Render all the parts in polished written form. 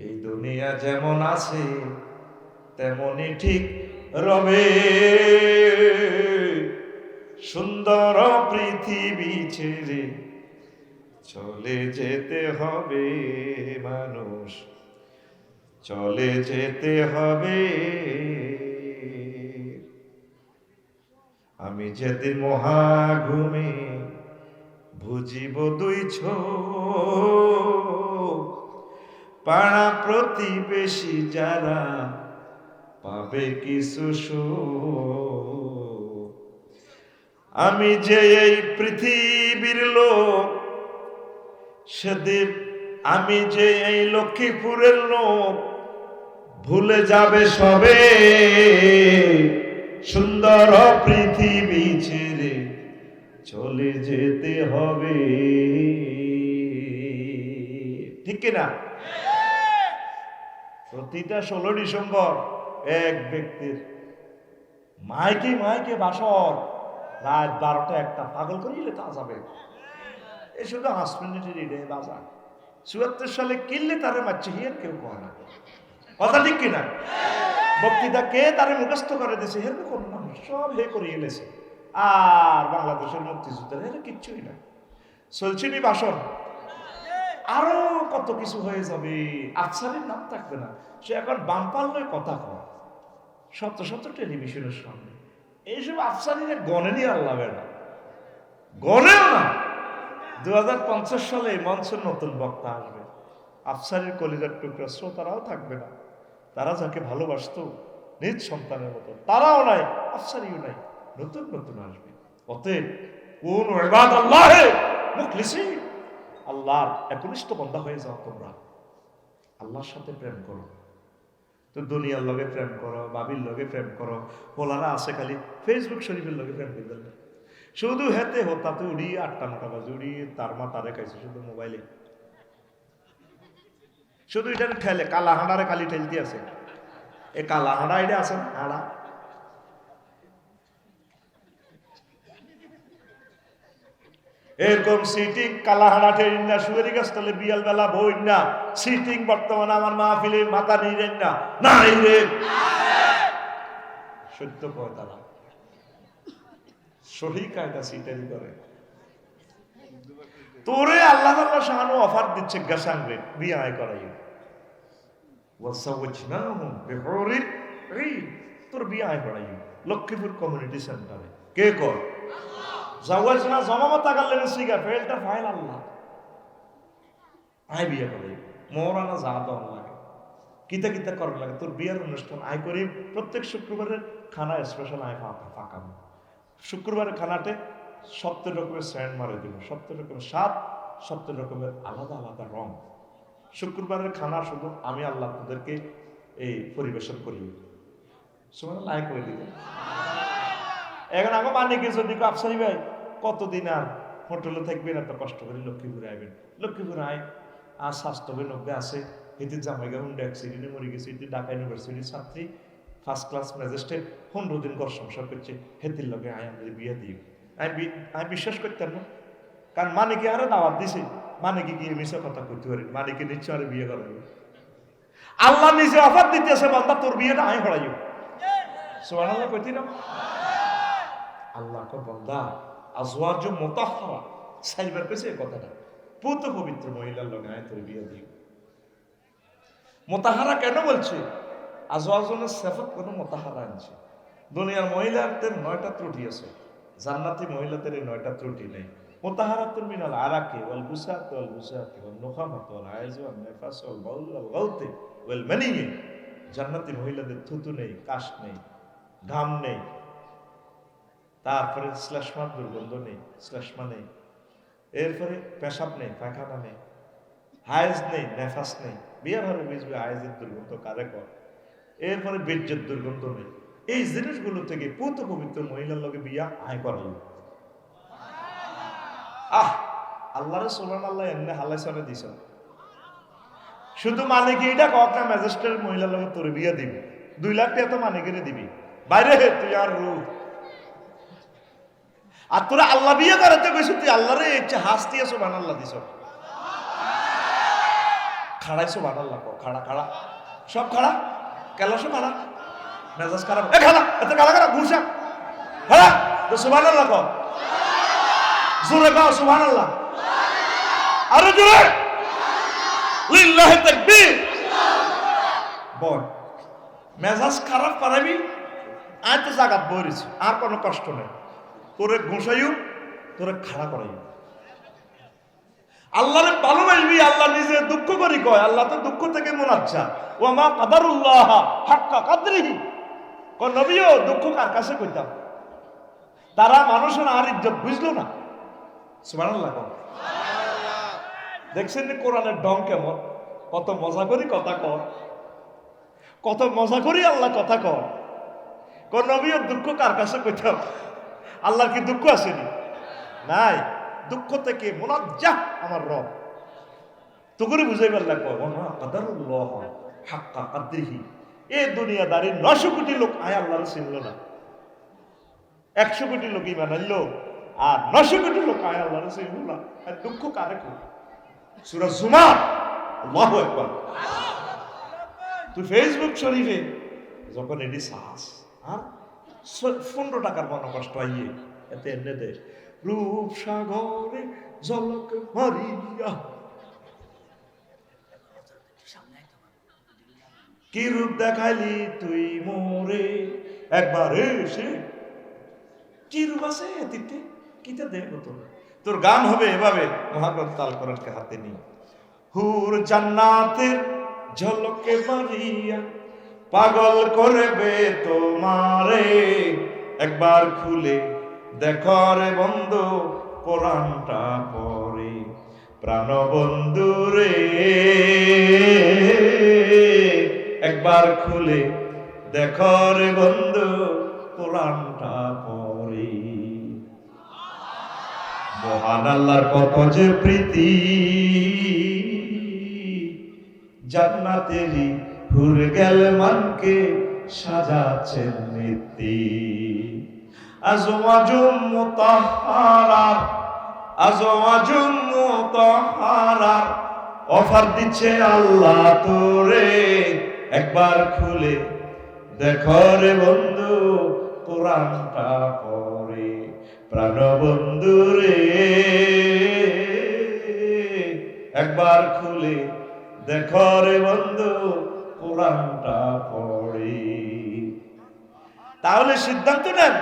এই দুনিয়া যেমন আছে তেমনই ঠিক রবে, সুন্দর পৃথিবী ছেড়ে চলে যেতে হবে মানুষ, চলে যেতে হবে। আমি যেদিন মহাঘুমে বুঝিব দুই চোখ, পাড়া প্রতিবেশী যারা পাবে কিছু সুখ। আমি যে এই পৃথিবীর লোক সেদিন, আমি যে এই লক্ষ্মীপুরের লোক ভুলে যাবে সবে, সুন্দর পৃথিবী ছেড়ে চলে যেতে হবে। ঠিক কিনা? প্রতিটা 16 ডিসেম্বর এক ব্যক্তির মাইকে মাইকে বাসর, রাত 12টা 1টা পাগল করিলে তা যাবে। এই শুধু 5 মিনিটের ইডে বাজার 74 সালে কিনলে তারে মারছে হিয়ার কেউ কয় না। কথা ঠিক কিনা? বক্তৃতা কে তারে মুখস্থ করে দিয়েছে হের কোন মানুষ সব হে করে এলেছে। আর বাংলাদেশের মুক্তিযুদ্ধের হের কিচ্ছুই না, চলছেনি বাসন। আরো কত কিছু হয়ে যাবে, আফসারির নাম থাকবে না। সে এখন বামপাল্লে কথা কয় শত শত টেলিভিশনের সামনে। এইসব আফসারিরা গণেনি আল্লাহ না, গণেও না। 2050 সালে মঞ্চের নতুন বক্তা আসবে, আফসারির কলিজার টুকরা শ্রোতারাও থাকবে না। তারা যাকে ভালোবাসতো নিজ সন্তানের মতো তারাও নাই, আফসারিও নাই, নতুন নতুন আসবে। অতএব কোন ইবাদ আল্লাহে মুখলিসিন, আল্লাহর একনিষ্ঠ বান্দা হয়ে যাও তোমরা, আল্লাহর সাথে প্রেম করো। তো দুনিয়ার লগে প্রেম করো, বাবির লগে প্রেম করো, পোলারা আছে খালি ফেসবুক শরীফের লগে প্রেম করবেন না। শুধু হেতে হতাতে উড়ি 8টা-9টা বাজে উড়ি তার মা তারে খাইছে শুধু মোবাইলে, শুধু এটা ঠেলে কালা হাঁড়ারে খালি ঠেলতে আছে। এ কালা হাঁড়া এটা আছে না হাঁড়া, এরকম সিটিং কালা হাঁড়া ঠেলেন না, সুয়েরি গাছ তলে বিয়াল বেলা বই না সিটিং বর্তমানে আমার মাহফিলে মাথা নিলেন না নাই রে, সত্য কয় তারা সহি কায়দা সিটারি করে। তোরে আল্লাহ আল্লাহ শাহানু অফার দিচ্ছে গাছাংরে বিয়ে করাই, তোর বিয়ে করাই লক্ষ্মীপুর কমিউনিটি সেন্টারে। কে কর জাওয়াজ না জমামত আগালেন সিগা ফেলটা ফাইল আল্লাহ আয় বিয়ে করাই মৌরানা যা দম লাগে কিতা কিতা করার লাগে। তোর বিয়ের অনুষ্ঠান আয় করি প্রত্যেক শুক্রবারের খানা স্পেশাল আয় ফাঁকাম। শুক্রবারের খানাতে 70 রকমের স্যান্ড মারে দিব, 70 রকমের স্বাদ, 70 রকমের আলাদা আলাদা রং। শুক্রবারের খানা শুধু আমি আল্লাহ তোদেরকে এই পরিবেশন করি, সময় লাইক করে দিব। এখন আগে মানে কি যদি আফসারি ভাই কতদিন আর হোটেলে থাকবেন, এত কষ্ট করে লক্ষ্মীপুরে আইবেন, লক্ষ্মীপুরে আয় আর স্বাস্থ্য নব্বই আছে। এটি জামাইগা হুন্ডা অ্যাক্সিডেন্টে মরে গেছে, এটি ঢাকা ইউনিভার্সিটির ছাত্রী ফার্স্ট ক্লাস ম্যাজিস্ট্রেট 15 দিন ঘর সংসার করছে, হেতির লগে আয় আমাদের বিয়ে দিই। আমি বিশ্বাস করতাম না, কারণ মানিকে আরো দাওয়াত দিছে, মানিকে গিয়ে মিশা কথা করতে পারি, মানিকে নিচ্ছে আরে বিয়ে করাইব। আল্লাহ নিজে অফার দিতেছে বান্দা তোর বিয়েটা আমি করাইব। সুবহানাল্লাহ কইতি না? আল্লাহ কো বান্দা আজওয়াজ মুতাহহারা সাইবার পেছে কথাটা, পুত পবিত্র মহিলার লগে আয় তোর বিয়ে দিই। মুতাহহারা কেন বলছে? আজওয়াজের সিফাত কোন মুতাহহারা আনছে। দুনিয়ার মহিলাদের 9টা ত্রুটি আছে, জান্নাতি মহিলাদের এই 9টা ত্রুটি নেই। মুতাহহারাতুন মিনাল আরাকি ওয়াল বুসাত ওয়াল বুসাতি ওয়াল নুখামাত ওয়াল আইজ ওয়াল নিফাস ওয়াল বাউল ওয়াল গাউতি ওয়াল মানি। জান্নাতি মহিলাদের থুতু নেই, কাশ নেই, ঘাম নেই, তারপরে শ্লেষ্মার দুর্গন্ধ নেই, শ্লেষ্মা নেই, এরপরে পেশাব নেই, পায়খানা নেই, হায়েজ নেই, নেফাস নেই। বিয়ার ঘরে বুঝবে হায়েজের দুর্গন্ধ কারে কর। এরপরে বীর্যের দুর্গন্ধ নেই। এই জিনিসগুলো থেকে পুত পবিত্র মহিলার লগে বিয়া আয় করাই। আল্লাহরে সুবহানাল্লাহ এমনি হালাই চলে দিছ। শুধু মালিক এইটা কক না ম্যাজিস্ট্রেট মহিলার লগে তোর বিয়া দিবি, 2 লাখ টাকা তো মালিকেরে দিবি, বাইরে হে তুই আর রূপ। আর তোরা আল্লাহ বিয়ে করাতে কইছ, তুই আল্লাহরে ইচ্ছা হাস দিয়ে সুবহানাল্লাহ দিছ। খাড়াই সুবহানাল্লাহ কও, খাড়া খাড়া সব খাড়া, কেলাসও খাড়া, মেজাজ খারাপ, এ খাড়া, এত খাড়া খাড়া ঘুরছা খাড়া, তো সুবহানাল্লাহ কও, জোরে কও সুবহানাল্লাহ, আরো জোরে, লিল্লাহি তাকবীর। বল মেজাজ খারাপ পারাবি, আয় তো জাগাত বইরেছি, আর কোনো কষ্ট নেই, তোরে ঘুষাইও, তোরে খাড়া করাইও। আল্লাহরে ভালোবাসবি, আল্লাহ নিজে দুঃখ করি কয়, আল্লাহ তো দুঃখ থেকে মুনাজ্জা, ওয়া মা কাদারুল্লাহ হাক্কা কাদরিহি, কোন নবীও দুঃখ কার কাছে কইতাম, তারা মানুষের আর ইজ্জত বুঝলো না। সুবহানাল্লাহ কও। দেখছেন কোরআনের ঢং কেমন, কত মজা করি কথা কর, কত মজা করি আল্লাহ কথা কর, কোন নবীও দুঃখ কার কাছে কইতাম, আল্লাহর কি দুঃখ আসেনি? নাই, দুঃখ থেকে মুনাজ্জাহ আমার রব, তো করে বুঝাই পারলা কয় ওয়া মা কাদারুল্লাহ হাক্কা কাদরিহি। এই দুনিয়াদারি 900 কোটি লোক আয় আল্লাহর চিনল না, 100 কোটি লোক ঈমান আনলো, আর 900 কোটি লোক আয় আল্লাহর চিনল না, আর দুঃখ কারে কই? সূরা জুমার, আল্লাহু আকবার। তুই ফেসবুক শরীফে যখন এটি সাহস আর 15 টাকার মনে কষ্ট আইয়ে এতে এনে দে, রূপ সাগরে ঝলক মারিয়া, কি রূপ দেখাইলি তুই মোরে একবার এসে, কি রূপ আছে এতে, কিতে দেখো তোর গান হবে এভাবে, মহাগ্রন্থ আল কোরআনকে হাতে নিয়ে, হুর জান্নাতের ঝলকে মারিয়া পাগল করবে তোমারে, একবার খুলে দেখো রে বন্ধু কোরআনটা পড়ে, প্রাণ বন্ধু রে একবার খুলে দেখো রে বন্ধু কোরআনটা পড়ে। মহান আল্লাহর কত যে প্রীতি, জান্নাতেরই হুর গেল মানকে সাজাচ্ছেন নীতি, আজওয়াজুম মুতাহহারা, আজওয়াজুম মুতাহহারা, অফার দিচ্ছে আল্লাহ তোরে, একবার খুলে দেখো রে বন্ধু কোরআনটা পড়ে, প্রাণ বন্ধু রে একবার খুলে দেখো রে বন্ধু কোরআনটা পড়ে। তাহলে সিদ্ধান্ত নেন,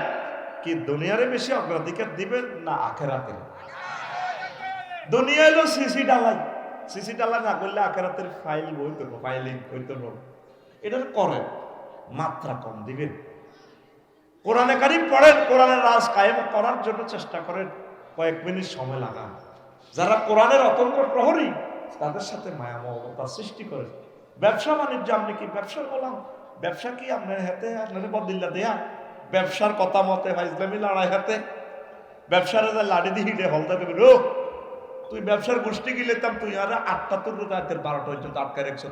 কি দুনিয়ারে বেশি অগ্রাধিকার দিবেন না আখিরাতে? দুনিয়া হলো সিসি ডালাই, সিসি ডালাই না করলে আখিরাতের ফাইল বইতে হবে, ফাইলিং করতে হবে, এটা করেন, মাত্রা কম দিবেন। কোরআনে কারিম পড়েন, কোরআনের রাজ কায়েম করার জন্য চেষ্টা করেন, কয়েক মিনিট সময় লাগান। যারা কোরআনের অতন্ত্র প্রহরী তাদের সাথে মায়া মমতার সৃষ্টি করেন। ব্যবসা বাণিজ্য, আপনি কি ব্যবসার বললাম, ব্যবসা কি আপনার হাতে আপনার বদিল্লা দেয়া, ব্যবসার কথা মতে ইসলামী লড়াই হাতে, ব্যবসার লাড়ি দিয়ে হিটে হলদা দেবেন, ও তুই ব্যবসার গোষ্ঠী গিলেতাম, তুই আর 8টা তোর রাতের 12টা পর্যন্ত আটকায় রাখছ,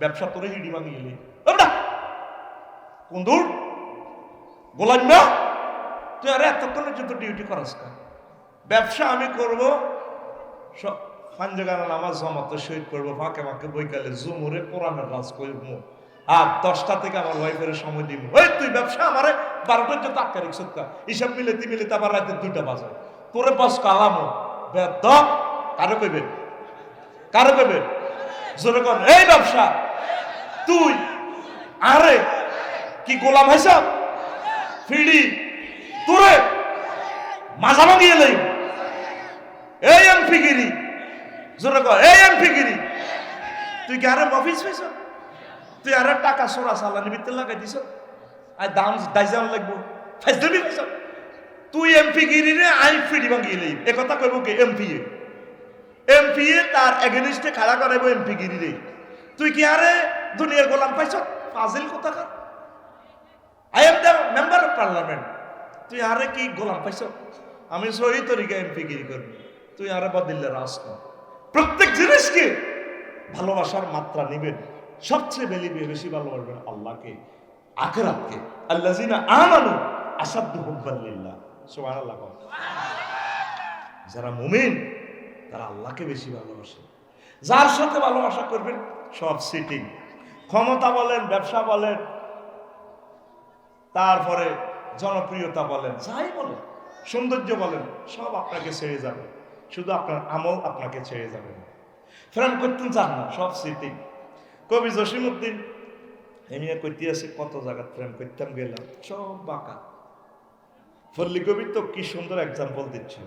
ব্যবসা তোরে হিড়ি ভাঙি গেলি কোন দূর গোলাম না, তুই আরে এতক্ষণের জন্য ডিউটি করাস কা? ব্যবসা আমি করবো, পাঞ্জগানা নামাজ জামাতে শহীদ করবো, ফাঁকে ফাঁকে বৈকালে জুমুরে কোরআনের রাজ করবো, আর 10টা থেকে আমার ওয়াইফের সময় দিব। ওই তুই ব্যবসা আমারে 12টার জন্য আটকা রেখছ কা? হিসাব মিলেতে মিলেতে আবার রাতে 2টা বাজে, তোরে পাস কালামো বেদ, কারো কইবেন, কারো কইবেন জোরে কন, এই ব্যবসা তুই আরে কি গোলাম হয়েছ, ফিডি তোরে মাজা ভাঙিয়ে লই, এই এমপিগিরি জোরে কর, এই এমপিগিরি, তুই কি আরে অফিস পেয়েছ, তুই আরে টাকা সোরা চালানি ভিতরে লাগাই দিছ, আর দাম দাইজান লাগবো, ফাইজলামি পেয়েছ তুই, এমপিগিরি রে আই ফিডি ভাঙিয়ে লই, এ কথা কইব কি এমপিএ, এমপিএ তার এগেনিস্টে খাড়া করাইব এমপিগিরি রে, তুই কি আরে দুনিয়ার গোলাম পাইছ, ফাজিল কথা কর, I am the member of parliament, তুই আরে কি গোলাম পাইছ, আমি সহি তরিকা এমপিগিরি করবি, তুই আরে বদিল্লা রাজ কর। প্রত্যেক জিনিসকে ভালোবাসার মাত্রা নিবেন, সবচেয়ে বেশি ভালোবাসবেন আল্লাহকে, আখিরাতকে, আল্লাযিনা আমানু আসাদ্দু হুব্বান লিল্লাহ, সুবহানাল্লাহ। যারা মুমিন তারা আল্লাহকে বেশি ভালোবাসে, যার সাথে ভালোবাসা করবেন সব সিটিং। ক্ষমতা বলেন, ব্যবসা বলেন, তারপরে জনপ্রিয়তা বলেন, যাই বলেন, সৌন্দর্য বলেন, সব আপনাকে ছেড়ে যাবে, শুধু আপনার আমল আপনাকে ছেড়ে যাবে না। প্রেম করতেন চান না, সব সিটিং। কবি জসিমউদ্দিন এমনি করতে আছে, কত জায়গা প্রেম করতাম গেলাম, সব বাঁকা। ফল্লি কবির তো কি সুন্দর এক্সাম্পল দিচ্ছে।